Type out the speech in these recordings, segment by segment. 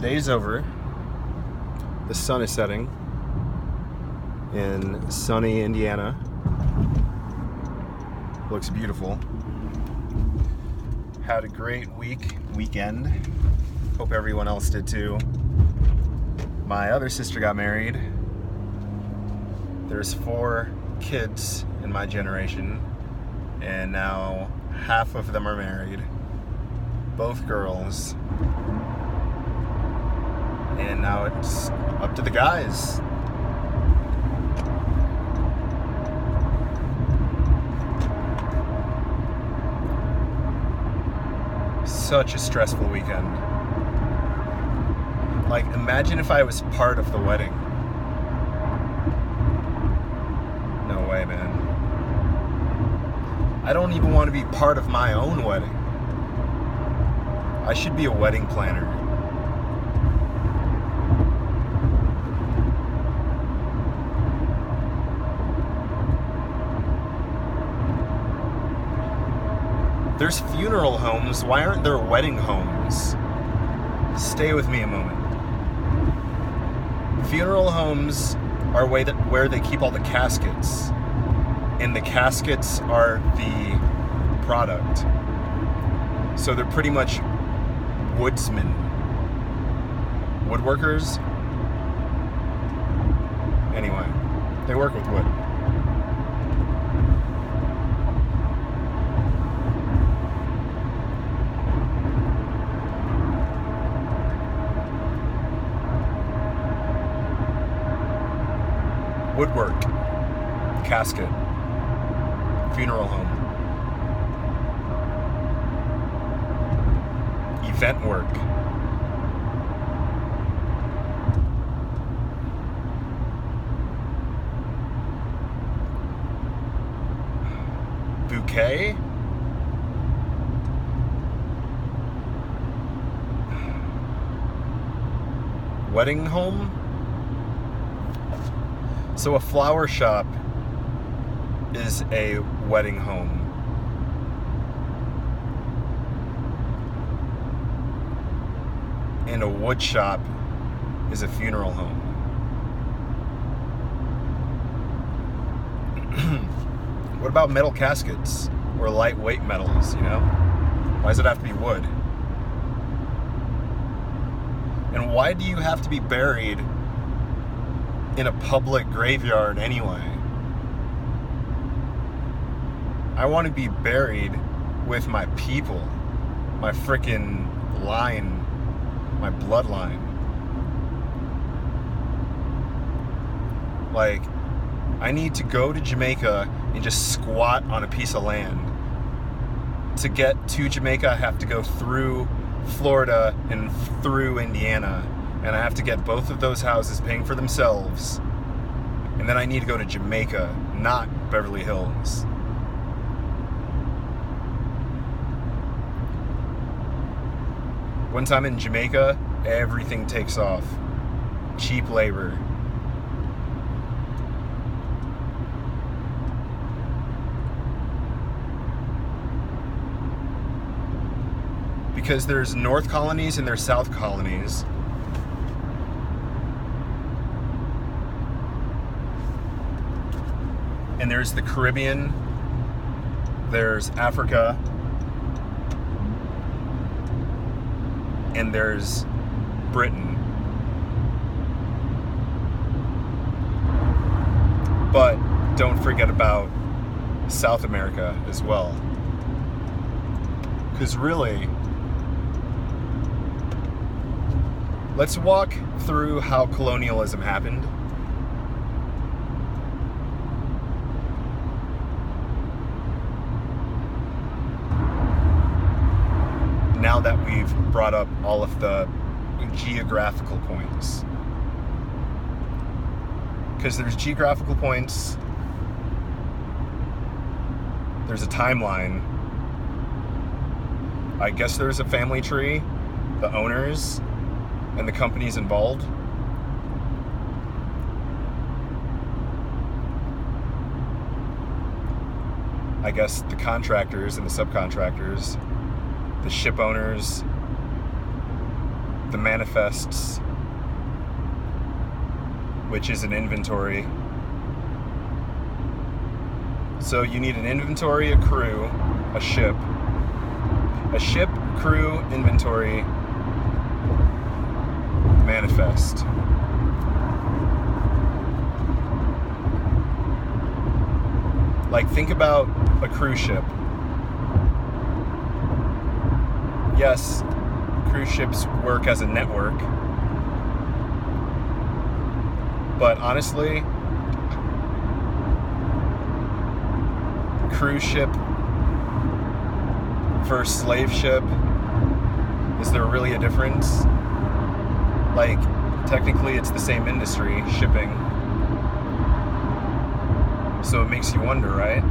day's over. The sun is setting in sunny Indiana. Looks beautiful. Had a great weekend. Hope everyone else did too. My other sister got married. There's 4 kids in my generation, and now half of them are married. Both girls. And now it's up to the guys. Such a stressful weekend. Like, imagine if I was part of the wedding. No way, man. I don't even want to be part of my own wedding. I should be a wedding planner. There's funeral homes. Why aren't there wedding homes? Stay with me a moment. Funeral homes are where they keep all the caskets. And the caskets are the product. So they're pretty much woodsmen. Woodworkers? Anyway, they work with wood. Woodwork, casket, funeral home, event work, bouquet, wedding home. So a flower shop is a wedding home. And a wood shop is a funeral home. What about metal caskets or lightweight metals, you know? Why does it have to be wood? And why do you have to be buried in a public graveyard anyway? I want to be buried with my people, my frickin' line, my bloodline. Like, I need to go to Jamaica and just squat on a piece of land. To get to Jamaica, I have to go through Florida and through Indiana. And I have to get both of those houses paying for themselves. And then I need to go to Jamaica, not Beverly Hills. Once I'm in Jamaica, everything takes off. Cheap labor. Because there's North colonies and there's South colonies. And there's the Caribbean, there's Africa, and there's Britain. But don't forget about South America as well. Because really, let's walk through how colonialism happened. Now that we've brought up all of the geographical points. Because there's geographical points, there's a timeline, I guess there's a family tree, the owners, and the companies involved. I guess the contractors and the subcontractors, the ship owners, the manifests, which is an inventory. So you need an inventory, a crew, a ship, crew, inventory, manifest. Like, think about a cruise ship. Yes, cruise ships work as a network, but honestly, cruise ship versus slave ship, is there really a difference? Like, technically it's the same industry, shipping. So it makes you wonder, right?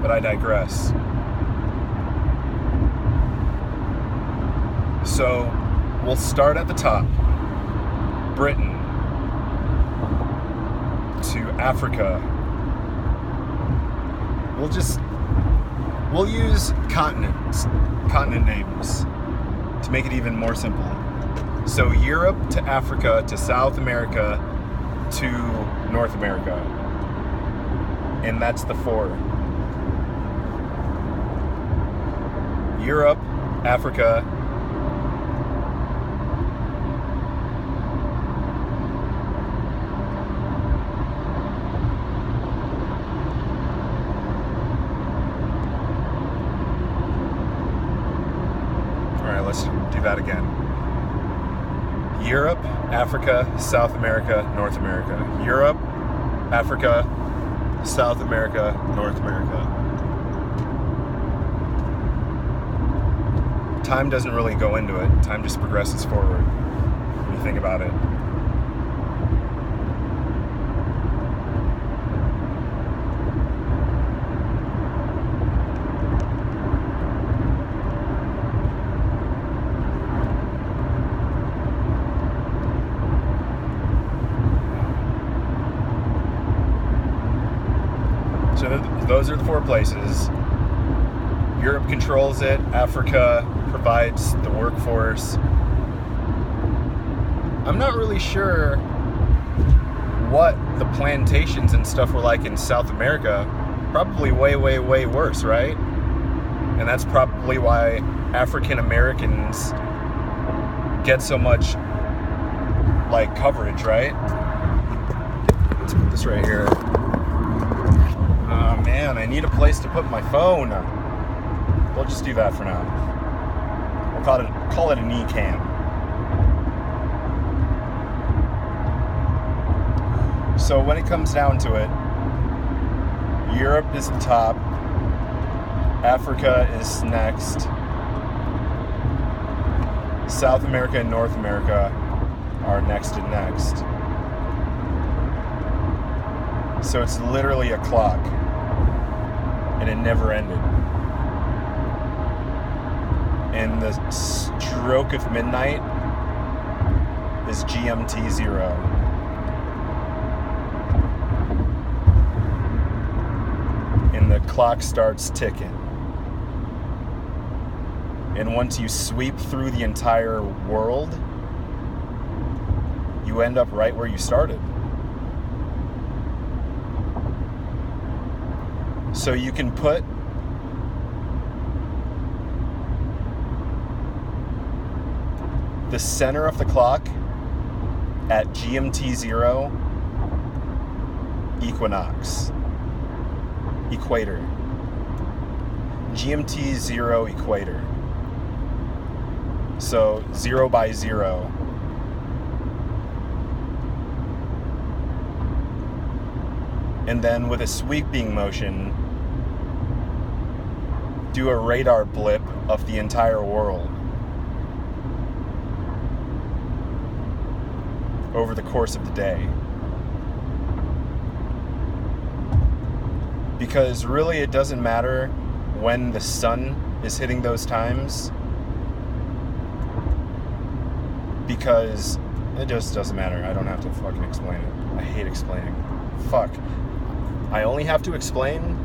But I digress. So we'll start at the top. Britain to Africa. We'll use continent names to make it even more simple. So Europe to Africa to South America to North America. And that's the 4. Europe, Africa, let's do that again. Europe, Africa, South America, North America. Europe, Africa, South America, North America. Time doesn't really go into it. Time just progresses forward when you think about it. So those are the 4 places. Europe controls it. Africa provides the workforce. I'm not really sure what the plantations and stuff were like in South America. Probably way, way, way worse, right? And that's probably why African Americans get so much, like, coverage, right? Let's put this right here. Oh man, I need a place to put my phone. We'll just do that for now. We'll call it a knee cam. So when it comes down to it, Europe is the top, Africa is next, South America and North America are next and next. So it's literally a clock, and it never ended. And the stroke of midnight is GMT 0. And the clock starts ticking. And once you sweep through the entire world, you end up right where you started. So you can put the center of the clock at GMT 0, equator. GMT 0 equator. So 0 by 0. And then with a sweeping motion, do a radar blip of the entire world over the course of the day. Because really it doesn't matter when the sun is hitting those times, because it just doesn't matter. I don't have to fucking explain it. I hate explaining. Fuck. I only have to explain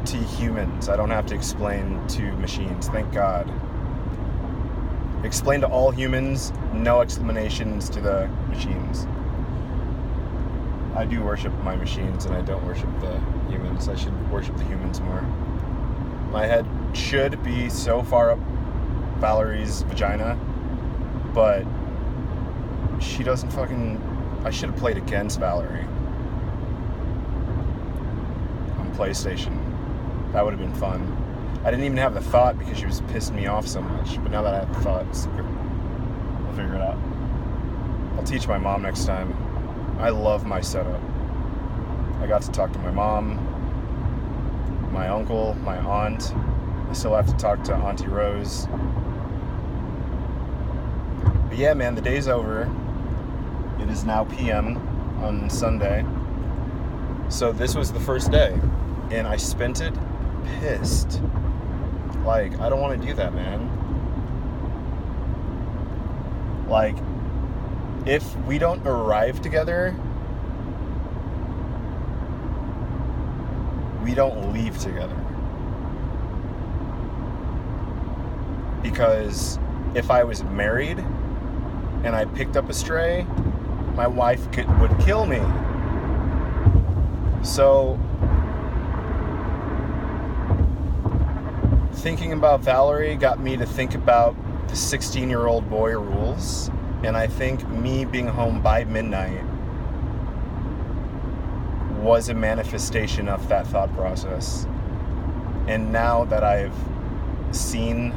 to humans. I don't have to explain to machines. Thank God. Explain to all humans, no explanations to the machines. I do worship my machines and I don't worship the humans. I should worship the humans more. My head should be so far up Valerie's vagina, but she doesn't fucking... I should have played against Valerie on PlayStation. That would have been fun. I didn't even have the thought because she was pissing me off so much, but now that I have the thought, we'll figure it out. I'll teach my mom next time. I love my setup. I got to talk to my mom, my uncle, my aunt. I still have to talk to Auntie Rose. But yeah, man, the day's over. It is now PM on Sunday. So this was the first day, and I spent it pissed. Like, I don't want to do that, man. Like, if we don't arrive together, we don't leave together. Because if I was married and I picked up a stray, my wife would kill me. So, thinking about Valerie got me to think about the 16-year-old boy rules. And I think me being home by midnight was a manifestation of that thought process. And now that I've seen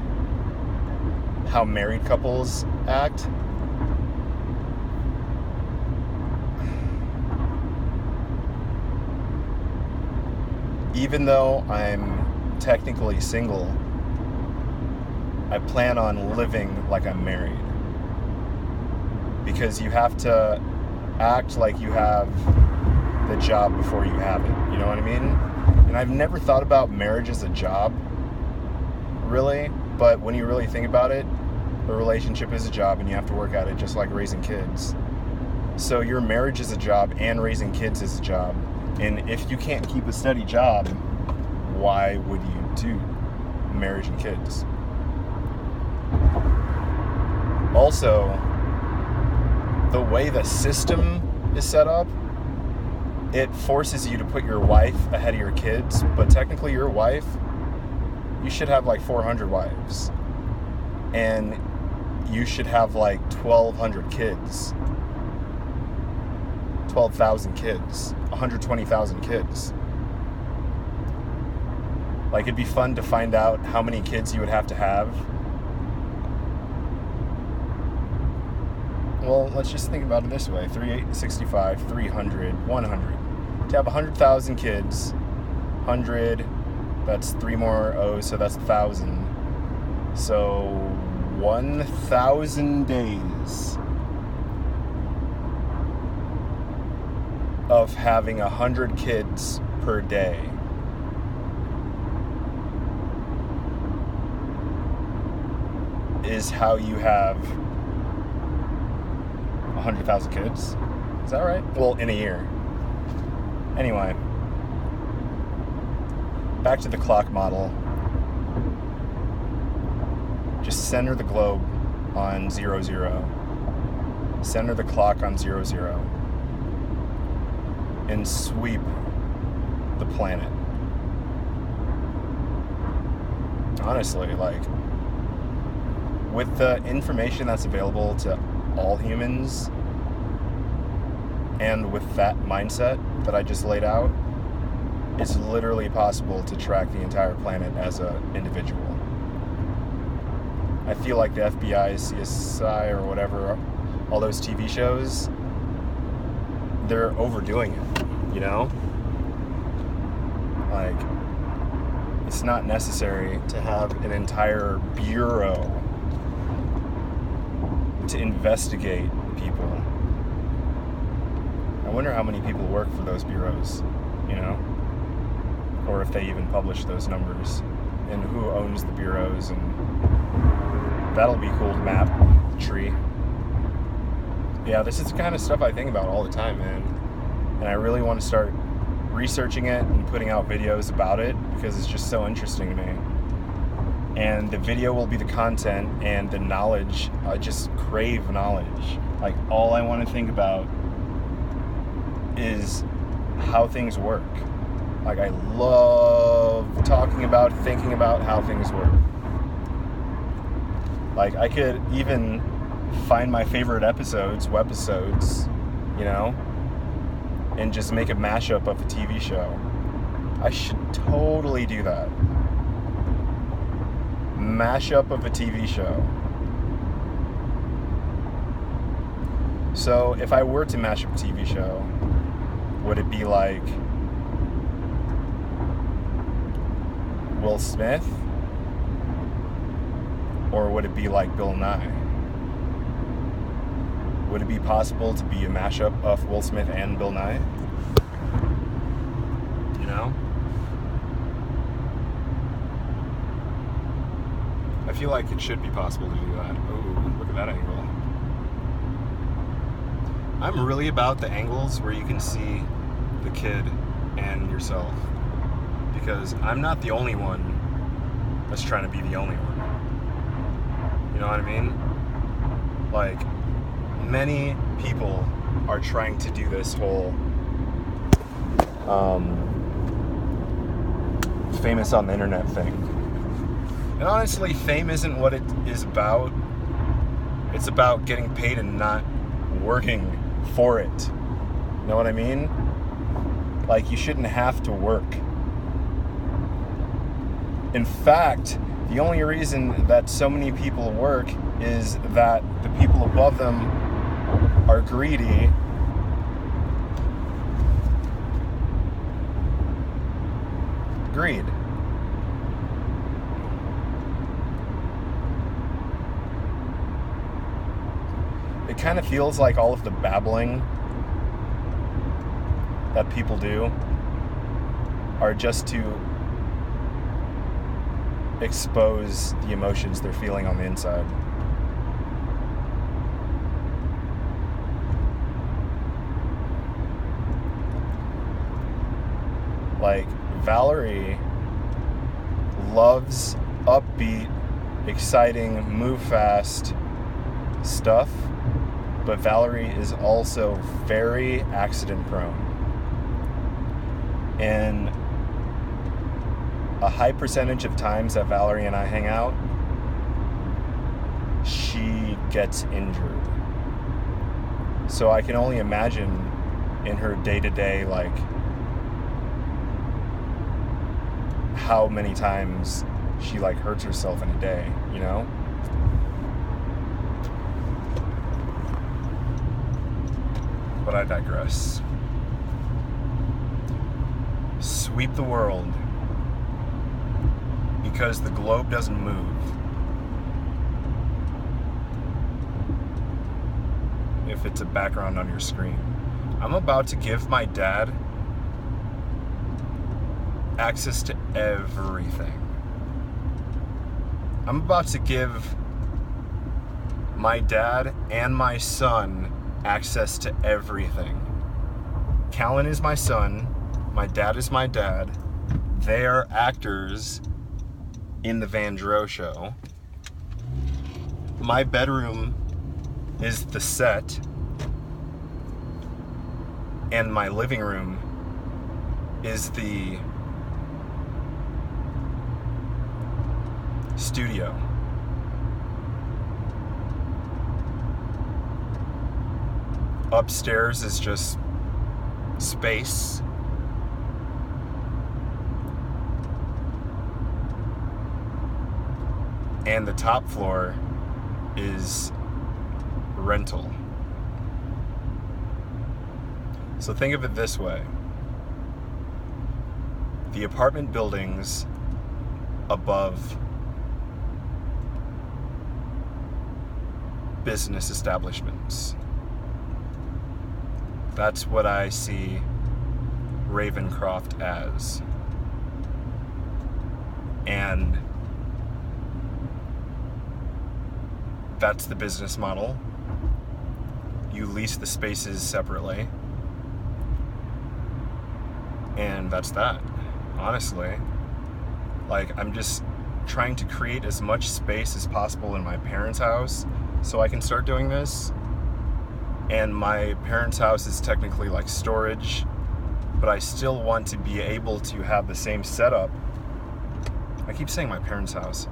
how married couples act, even though I'm technically single, I plan on living like I'm married. Because you have to act like you have the job before you have it. You know what I mean? And I've never thought about marriage as a job, really. But when you really think about it, a relationship is a job and you have to work at it just like raising kids. So your marriage is a job and raising kids is a job. And if you can't keep a steady job, why would you do marriage and kids? Also, the way the system is set up, it forces you to put your wife ahead of your kids, but technically your wife, you should have like 400 wives. And you should have like 1,200 kids. 12,000 kids. 120,000 kids. Like, it'd be fun to find out how many kids you would have to have. Well, let's just think about it this way. 365, 300, 100. To have 100,000 kids, 100, that's 3 more O's, so that's 1,000. So, 1,000 days of having 100 kids per day. Is how you have 100,000 kids. Is that right? Well, in a year. Anyway, back to the clock model. Just center the globe on 00. Center the clock on 00. And sweep the planet. Honestly, like, with the information that's available to all humans, and with that mindset that I just laid out, it's literally possible to track the entire planet as an individual. I feel like the FBI, CSI, or whatever, all those TV shows, they're overdoing it, you know? Like, it's not necessary to have an entire bureau to investigate people. I wonder how many people work for those bureaus, you know? Or if they even publish those numbers, and who owns the bureaus, and that'll be cool to map the tree. Yeah, this is the kind of stuff I think about all the time, man. And I really want to start researching it and putting out videos about it because it's just so interesting to me. And the video will be the content, and the knowledge, I just crave knowledge. Like, all I want to think about is how things work. Like, I love talking about, thinking about how things work. Like, I could even find my favorite webisodes, you know, and just make a mashup of a TV show. I should totally do that. Mashup of a TV show. So if I were to mash up a TV show, would it be like Will Smith? Or would it be like Bill Nye? Would it be possible to be a mashup of Will Smith and Bill Nye? You know? I feel like it should be possible to do that. Oh, look at that angle. I'm really about the angles where you can see the kid and yourself. Because I'm not the only one that's trying to be the only one. You know what I mean? Like, many people are trying to do this whole famous on the internet thing. And honestly, fame isn't what it is about. It's about getting paid and not working for it. You know what I mean? Like, you shouldn't have to work. In fact, the only reason that so many people work is that the people above them are greedy greed. It kind of feels like all of the babbling that people do are just to expose the emotions they're feeling on the inside. Like, Valerie loves upbeat, exciting, move fast stuff, but Valerie is also very accident prone. And a high percentage of times that Valerie and I hang out, she gets injured. So I can only imagine in her day-to-day, like, how many times she, like, hurts herself in a day, you know? But I digress. Sweep the world. Because the globe doesn't move. If it's a background on your screen. I'm about to give my dad access to everything. I'm about to give my dad and my son access to everything. Callan is my son. My dad is my dad. They are actors in the Van Dro show. My bedroom is the set, and my living room is the studio. Upstairs is just space. And the top floor is rental. So think of it this way. The apartment buildings above business establishments. That's what I see Ravencroft as. And that's the business model. You lease the spaces separately. And that's that, honestly. Like, I'm just trying to create as much space as possible in my parents' house so I can start doing this. And my parents' house is technically like storage, but I still want to be able to have the same setup. I keep saying my parents' house.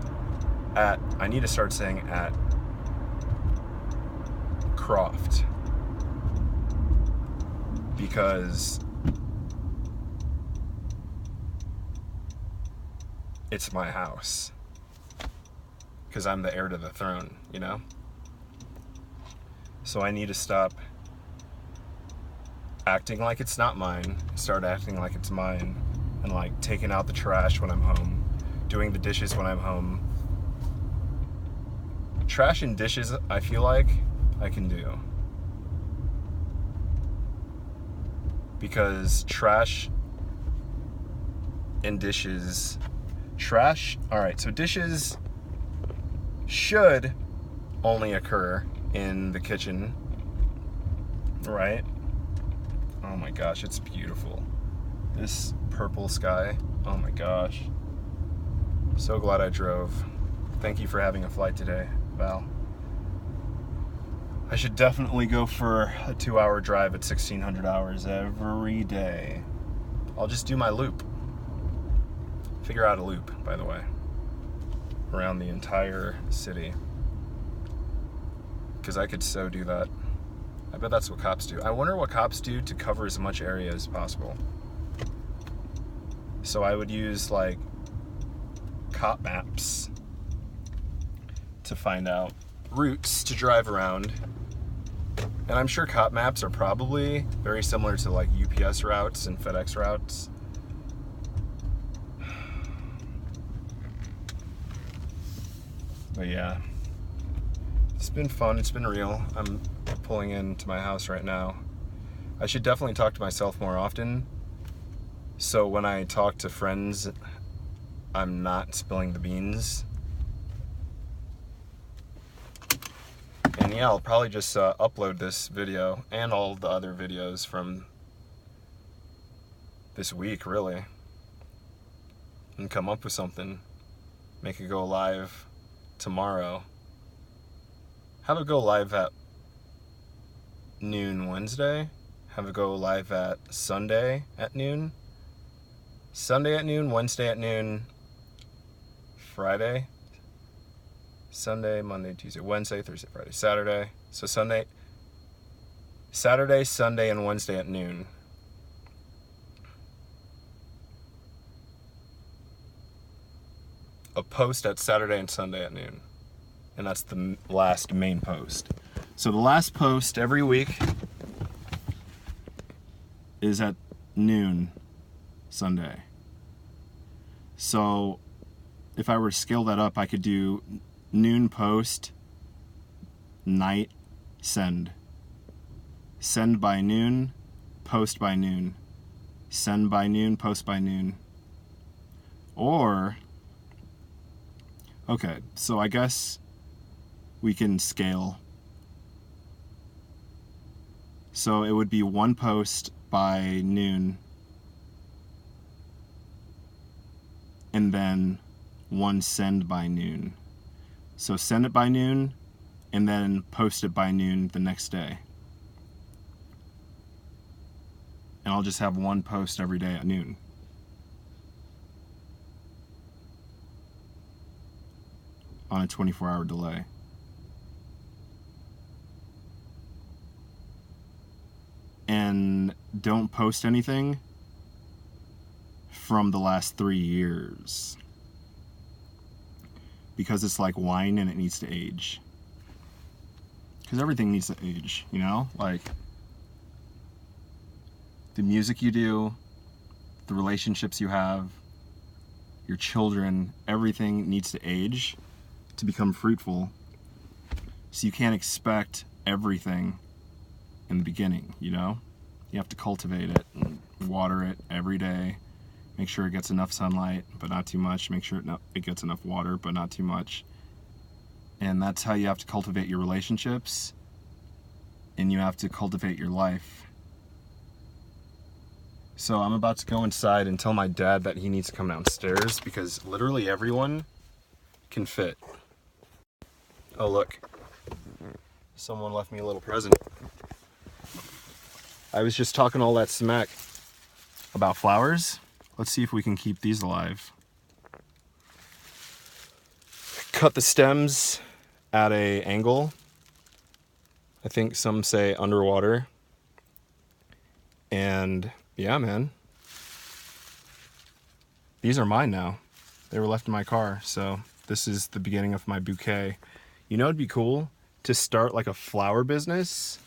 I need to start saying at Croft. Because it's my house. Because I'm the heir to the throne, you know? So I need to stop acting like it's not mine, start acting like it's mine, and like taking out the trash when I'm home, doing the dishes when I'm home. Trash and dishes, I feel like I can do. Because trash and dishes, alright, so dishes should only occur in the kitchen, right? Oh my gosh, it's beautiful. This purple sky, oh my gosh. So glad I drove. Thank you for having a flight today, Val. I should definitely go for a 2-hour drive at 1,600 hours every day. I'll just do my loop. Figure out a loop, by the way, around the entire city. Because I could so do that. I bet that's what cops do. I wonder what cops do to cover as much area as possible. So I would use like cop maps to find out routes to drive around. And I'm sure cop maps are probably very similar to like UPS routes and FedEx routes. But yeah, it's been fun, it's been real. I'm pulling into my house right now. I should definitely talk to myself more often. So when I talk to friends, I'm not spilling the beans. And yeah, I'll probably just upload this video and all the other videos from this week, really. And come up with something. Make it go live tomorrow. Have it go live at noon Wednesday. Have it go live at Sunday at noon. Sunday at noon, Wednesday at noon, Friday, Sunday, Monday, Tuesday, Wednesday, Thursday, Friday, Saturday. So Saturday, Sunday, and Wednesday at noon. A post at Saturday and Sunday at noon. And that's the last main post. So the last post every week is at noon Sunday. So if I were to scale that up, I could do noon post, night send. Send by noon, post by noon. Send by noon, post by noon. Or, okay, so I guess we can scale. So it would be one post by noon, and then one send by noon. So send it by noon, and then post it by noon the next day. And I'll just have one post every day at noon. On a 24-hour delay. And don't post anything from the last 3 years. Because it's like wine and it needs to age. Because everything needs to age, you know? Like, the music you do, the relationships you have, your children, everything needs to age to become fruitful. So you can't expect everything in the beginning, you know? You have to cultivate it and water it every day. Make sure it gets enough sunlight, but not too much. Make sure it gets enough water, but not too much. And that's how you have to cultivate your relationships, and you have to cultivate your life. So I'm about to go inside and tell my dad that he needs to come downstairs because literally everyone can fit. Oh, look. Someone left me a little present. I was just talking all that smack about flowers. Let's see if we can keep these alive. Cut the stems at an angle. I think some say underwater. And yeah, man. These are mine now. They were left in my car, so this is the beginning of my bouquet. You know, it'd be cool to start like a flower business.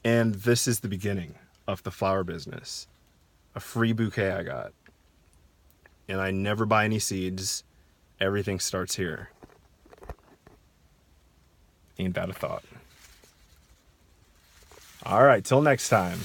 And this is the beginning of the flower business. A free bouquet I got. And I never buy any seeds. Everything starts here. Ain't that a thought? All right, till next time.